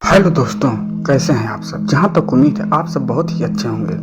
Hello दोस्तों, कैसे हैं आप सब। जहां तक उम्मीद है आप सब बहुत ही अच्छे होंगे।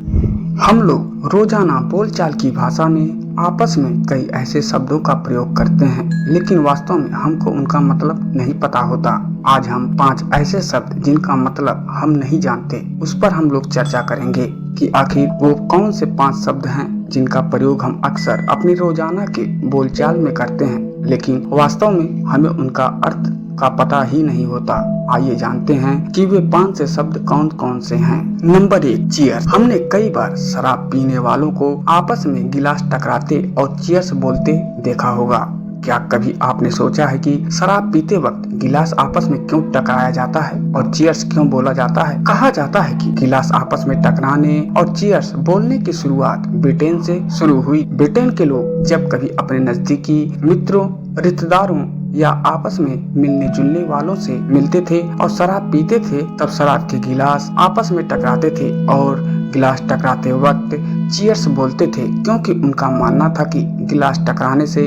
हम लोग रोजाना बोलचाल की भाषा में आपस में कई ऐसे शब्दों का प्रयोग करते हैं, लेकिन वास्तव में हमको उनका मतलब नहीं पता होता। आज हम 5 ऐसे शब्द जिनका मतलब हम नहीं जानते, उस पर हम लोग चर्चा करेंगे कि आखिर वो कौन से 5 शब्द हैं जिनका प्रयोग हम अक्सर अपनी रोजाना के बोलचाल में करते हैं, लेकिन वास्तव में हमें उनका अर्थ का पता ही नहीं होता। आइए जानते हैं कि वे 5 से शब्द कौन कौन से हैं। Number 1, cheers. हमने कई बार शराब पीने वालों को आपस में गिलास टकराते और चीयर्स बोलते देखा होगा। क्या कभी आपने सोचा है कि शराब पीते वक्त गिलास आपस में क्यों टकराया जाता है और चीयर्स क्यों बोला जाता है? कहा जाता है कि गिलास आपस में टकराने और चीयर्स बोलने की शुरुआत ब्रिटेन से शुरू हुई। ब्रिटेन के लोग जब कभी अपने नजदीकी मित्रों, रिश्तेदारों या आपस में मिलने जुलने वालों से मिलते थे और शराब पीते थे, तब शराब के गिलास आपस में टकराते थे और गिलास टकराते वक्त चीयर्स बोलते थे, क्योंकि उनका मानना था कि गिलास टकराने से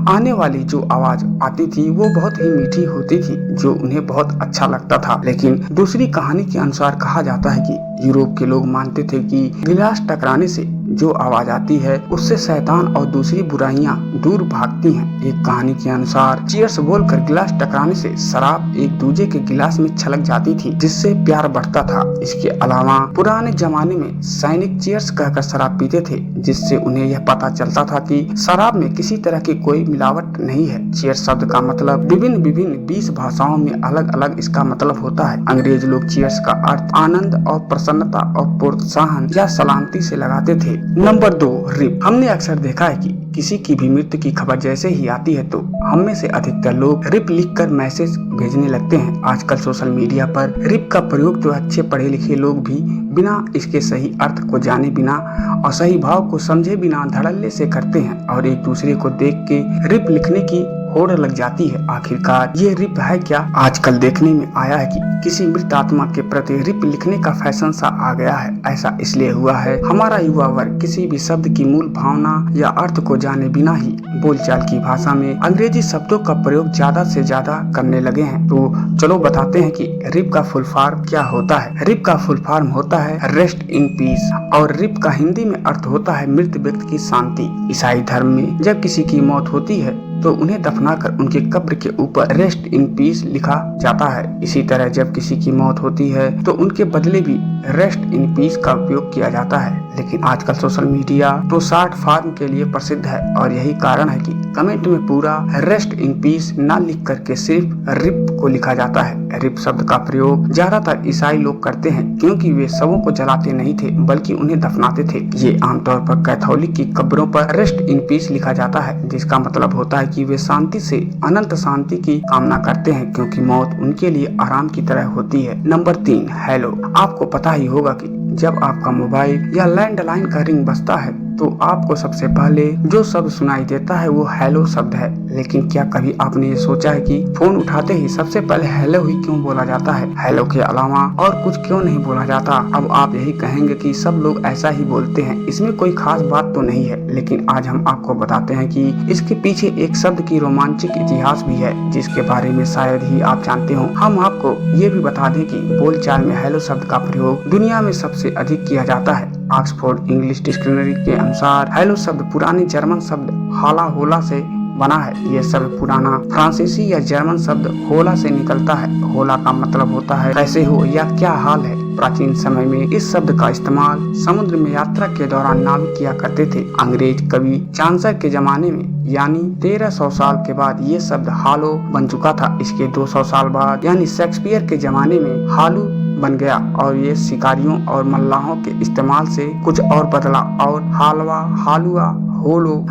आने वाली जो आवाज आती थी वो बहुत ही मीठी होती थी, जो उन्हें बहुत अच्छा लगता था। लेकिन दूसरी कहानी के अनुसार कहा जाता है कि यूरोप के लोग मानते थे कि गिलास टकराने से जो आवाज आती है उससे शैतान और दूसरी बुराइयां दूर भागती हैं। एक कहानी के अनुसार चीयर्स बोलकर गिलास टकराने से शराब एक दूसरे के गिलास में छलक जाती थी, जिससे प्यार बढ़ता था। इसके अलावा पुराने जमाने में सैनिक चीयर्स कहकर शराब पीते थे, जिससे उन्हें यह पता चलता था कि शराब में किसी तरह की कोई मिलावट नहीं है। चीयर्स शब्द का मतलब विभिन्न 20 भाषाओं में अलग अलग इसका मतलब होता है। अंग्रेज लोग चीयर्स का अर्थ आनंद और प्रसन्नता और प्रोत्साहन या सलामती से लगाते थे। Number 2, rip. हमने अक्सर देखा है कि किसी की भी मृत्यु की खबर जैसे ही आती है तो हम में से अधिकतर लोग रिप लिखकर मैसेज भेजने लगते हैं। आजकल सोशल मीडिया पर रिप का प्रयोग तो अच्छे पढ़े लिखे लोग भी बिना इसके सही अर्थ को जाने बिना और सही भाव को समझे बिना धड़ल्ले से करते हैं और एक दूसरे को देख के रिप लिखने की होड़ लग जाती है। आखिरकार ये रिप है क्या? आजकल देखने में आया है कि किसी मृत आत्मा के प्रति रिप लिखने का फैशन सा आ गया है। ऐसा इसलिए हुआ है, हमारा युवा वर्ग किसी भी शब्द की मूल भावना या अर्थ को जाने बिना ही बोलचाल की भाषा में अंग्रेजी शब्दों का प्रयोग ज्यादा से ज्यादा करने लगे हैं। तो चलो बताते हैं कि रिप का फुल फॉर्म क्या होता है। रिप का फुल फॉर्म होता है रेस्ट इन पीस, और रिप का हिंदी में अर्थ होता है मृत व्यक्ति की शांति। ईसाई धर्म में जब किसी की मौत होती है तो उन्हें दफनाकर उनके कब्र के ऊपर रेस्ट इन पीस लिखा जाता है। इसी तरह जब किसी की मौत होती है तो उनके बदले भी रेस्ट इन पीस का उपयोग किया जाता है। लेकिन आजकल सोशल मीडिया तो शॉर्ट फॉर्म के लिए प्रसिद्ध है और यही कारण है कि कमेंट में पूरा रेस्ट इन पीस ना लिख करके सिर्फ रिप को लिखा जाता है। रिप शब्द का प्रयोग ज्यादातर ईसाई लोग करते हैं, क्योंकि वे शवों को जलाते नहीं थे बल्कि उन्हें दफनाते थे। ये आमतौर पर कैथोलिक की कब्रों पर रेस्ट इन पीस लिखा जाता है, जिसका मतलब होता है कि वे शांति से अनंत शांति की कामना करते हैं, क्योंकि मौत उनके लिए आराम की तरह होती है। Number 3, hello. आपको पता ही होगा कि जब आपका मोबाइल या लैंडलाइन का रिंग बजता है तो आपको सबसे पहले जो शब्द सुनाई देता है वो हेलो शब्द है। लेकिन क्या कभी आपने ये सोचा है कि फोन उठाते ही सबसे पहले हेलो ही क्यों बोला जाता है? हेलो के अलावा और कुछ क्यों नहीं बोला जाता? अब आप यही कहेंगे कि सब लोग ऐसा ही बोलते हैं, इसमें कोई खास बात तो नहीं है। लेकिन आज हम आपको बताते हैं कि इसके पीछे एक शब्द की रोमांचक इतिहास भी है, जिसके बारे में शायद ही आप जानते हो। हम आपको ये भी बता दें कि बोलचाल में हेलो शब्द का प्रयोग दुनिया में सबसे अधिक किया जाता है। ऑक्सफोर्ड इंग्लिश डिक्शनरी के अनुसार हेलो शब्द पुराने जर्मन शब्द हाला होला से बना है। यह शब्द पुराना फ्रांसीसी या जर्मन शब्द होला से निकलता है। होला का मतलब होता है कैसे हो या क्या हाल है। प्राचीन समय में इस शब्द का इस्तेमाल समुद्र में यात्रा के दौरान नाविक किया करते थे। अंग्रेज कवि चांसर के जमाने में यानी 1300 साल के बाद ये शब्द हालो बन चुका था। इसके 200 साल बाद यानी शेक्सपियर के जमाने में हालू बन गया और ये शिकारियों और मल्लाहों के इस्तेमाल से कुछ और बदला और हालवा, हालुआ, होलो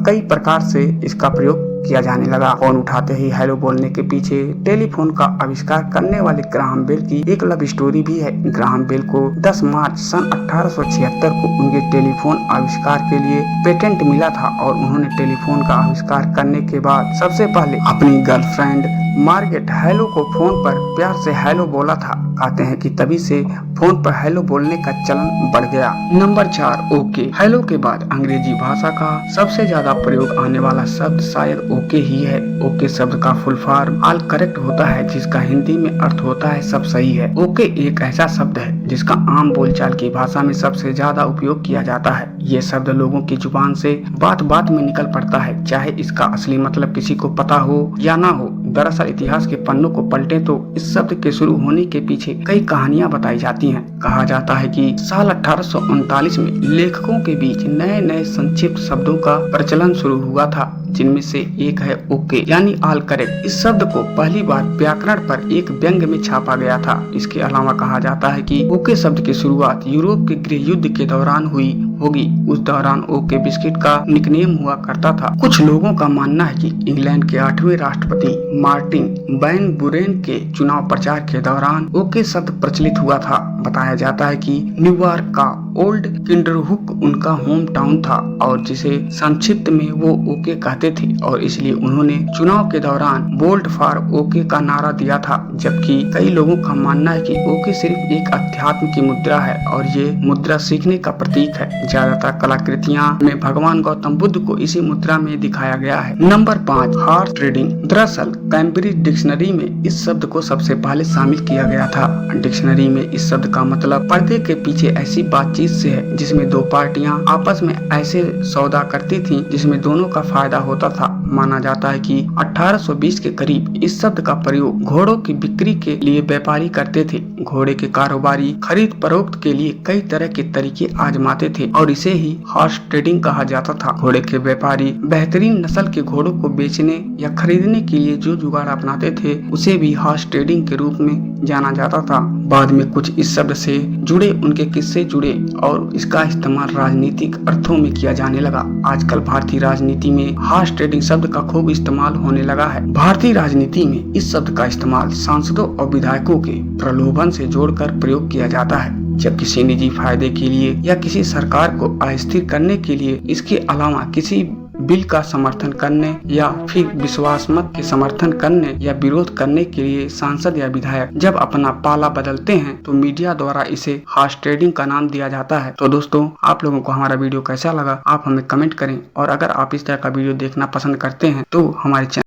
कई प्रकार से इसका प्रयोग किया जाने लगा। फोन उठाते ही हेलो बोलने के पीछे टेलीफोन का आविष्कार करने वाले ग्राहम बेल की एक लव स्टोरी भी है। ग्राहम बेल को 10 मार्च सन 1876 को उनके टेलीफोन आविष्कार के लिए पेटेंट मिला था और उन्होंने टेलीफोन का आविष्कार करने के बाद सबसे पहले अपनी गर्लफ्रेंड मार्गरेट हेलो को फोन पर प्यार से हेलो बोला था। कहते हैं कि तभी से फोन पर हेलो बोलने का चलन बढ़ गया। Number 4, okay. हेलो के बाद अंग्रेजी भाषा का सबसे ज्यादा प्रयोग आने वाला शब्द शायद ओके ही है। ओके शब्द का फुल फॉर्म ऑल करेक्ट होता है, जिसका हिंदी में अर्थ होता है सब सही है। ओके एक ऐसा शब्द है जिसका आम बोलचाल की भाषा में सबसे ज्यादा उपयोग किया जाता है। ये शब्द लोगों की जुबान से बात बात में निकल पड़ता है, चाहे इसका असली मतलब किसी को पता हो या ना हो। दरअसल इतिहास के पन्नों को पलटे तो इस शब्द के शुरू होने के पीछे कई कहानियां बताई जाती हैं। कहा जाता है कि साल 1839 में लेखकों के बीच नए नए संक्षिप्त शब्दों का प्रचलन शुरू हुआ था, जिनमें से एक है ओके यानी ऑल करेक्ट। इस शब्द को पहली बार व्याकरण पर एक व्यंग में छापा गया था। इसके अलावा कहा जाता है कि ओके शब्द की शुरुआत यूरोप के गृह युद्ध के दौरान हुई होगी। उस दौरान ओके बिस्किट का निकनेम हुआ करता था। कुछ लोगों का मानना है कि इंग्लैंड के 8वें राष्ट्रपति मार्टिन वैन बुरेन के चुनाव प्रचार के दौरान ओके शब्द प्रचलित हुआ था। बताया जाता है कि न्यूयॉर्क का ओल्ड किंडरहुक उनका होम टाउन था और जिसे संक्षिप्त में वो ओके कहते थे, और इसलिए उन्होंने चुनाव के दौरान वोल्ट फॉर ओके का नारा दिया था। जबकि कई लोगों का मानना है कि ओके सिर्फ एक अध्यात्म की मुद्रा है और ये मुद्रा सीखने का प्रतीक है। ज्यादातर कलाकृतियां में भगवान गौतम बुद्ध को इसी मुद्रा में दिखाया गया है। Number 5 horse trading. दरअसल कैम्ब्रिज डिक्शनरी में इस शब्द को सबसे पहले शामिल किया गया था। डिक्शनरी में इस शब्द का मतलब पर्दे के पीछे ऐसी बातचीत से है जिसमें दो पार्टियां आपस में ऐसे सौदा करती थीं जिसमें दोनों का फायदा होता था। माना जाता है कि 1820 के करीब इस शब्द का प्रयोग घोड़ों की बिक्री के लिए व्यापारी करते थे। घोड़े के कारोबारी खरीद फरोख्त के लिए कई तरह के तरीके आजमाते थे और इसे ही हॉर्स ट्रेडिंग कहा जाता था। घोड़े के व्यापारी बेहतरीन नस्ल के घोड़ों को बेचने या खरीदने के लिए जो जुगाड़ अपनाते थे उसे भी हॉर्स ट्रेडिंग के रूप में जाना जाता था। बाद में कुछ इस शब्द से जुड़े उनके किस्से जुड़े और इसका इस्तेमाल राजनीतिक अर्थों में किया जाने लगा। आजकल भारतीय राजनीति में हॉर्स ट्रेडिंग शब्द का खूब इस्तेमाल होने लगा है। भारतीय राजनीति में इस शब्द का इस्तेमाल सांसदों और विधायकों के प्रलोभन से जोड़कर प्रयोग किया जाता है, जब किसी निजी फायदे के लिए या किसी सरकार को अस्थिर करने के लिए। इसके अलावा किसी बिल का समर्थन करने या फिर विश्वास मत के समर्थन करने या विरोध करने के लिए सांसद या विधायक जब अपना पाला बदलते हैं तो मीडिया द्वारा इसे हॉर्स ट्रेडिंग का नाम दिया जाता है। तो दोस्तों, आप लोगों को हमारा वीडियो कैसा लगा आप हमें कमेंट करें, और अगर आप इस तरह का वीडियो देखना पसंद करते हैं तो हमारे चैनल